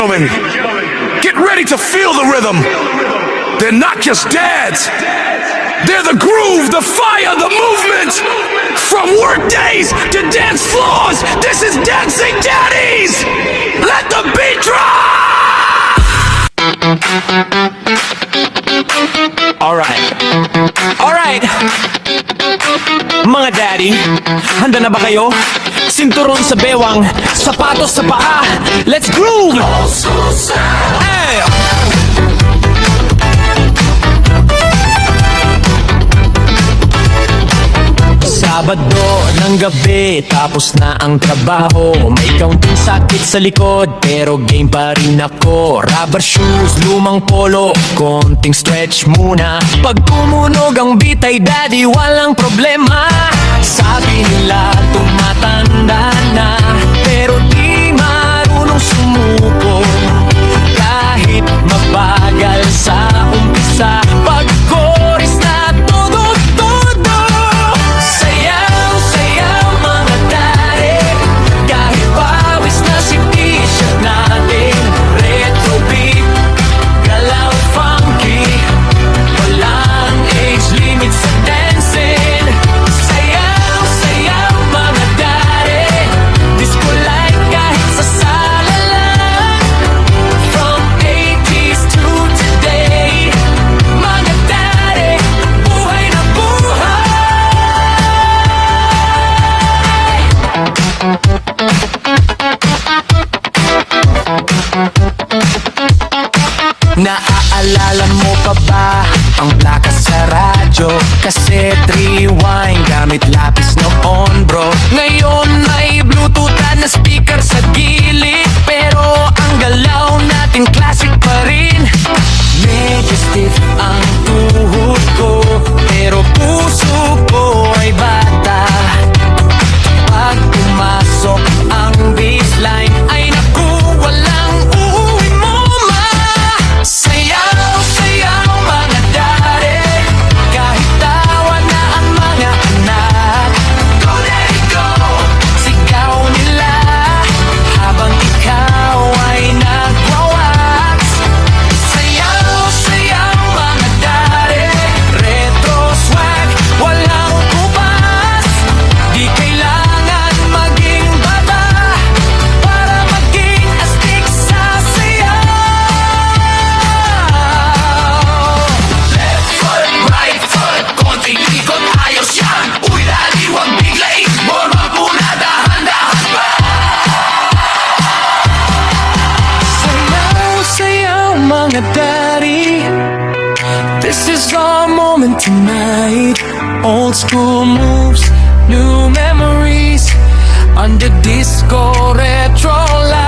Gentlemen, get ready to feel the rhythm. They're not just dads. They're the groove, the fire, the movement. From work days to dance floors, this is Dancing Daddies. Let the beat drop. Alright. Mga daddy, handa na ba kayo? Sinturon sa bewang, sapatos sa paa. Let's groove! Hey! Sabado ng gabi, tapos na ang trabaho. May kaunting sakit sa likod, pero game pa rin ako. Rubber shoes, lumang polo, konting stretch muna. Pag tumunog ang beat ay daddy, walang problema. Sabi nila tumatanda na, pero di marunong sumuko. Kahit mabagal sa umpisa, pag chorus na todo-todo. Sayaw, sayaw mga daddy, kahit pawis na si t-shirt natin. Retro beat, galaw funky, walang age limit sa dancing. Sayaw, sayaw mga daddy, disco light kahit sa sala lang. From 80s to today, mga daddy, buhay na buhay. Naaalala mo pa ba ang plaka sa radyo? Cassette rewind, gamit lapis noon bro. Ngayon may bluetooth na speaker sa gilid, pero ang galaw natin classic pa rin. Medyo stiff ang tuhod ko, pero puso ko ay bata. Pag pumasok ang baseline, ay naku, walang uuwi mo ma. Sayaw, sayaw mga daddy, kahit tawa na ang mga anak. Go let it go, sigaw nila, habang ikaw ay nagwawax. Sayaw, sayaw mga daddy, retro swag, walang kubas. Di kailangan maging bata para maging astig sa sayaw. Left foot, right foot, konting ikot, ayos yan. Uy daddy, huwag biglain, morma muna, dahan-dahan pa. Sayaw, sayaw mga daddy, this is our moment tonight. Old school moves, new memories, under disco retro lights.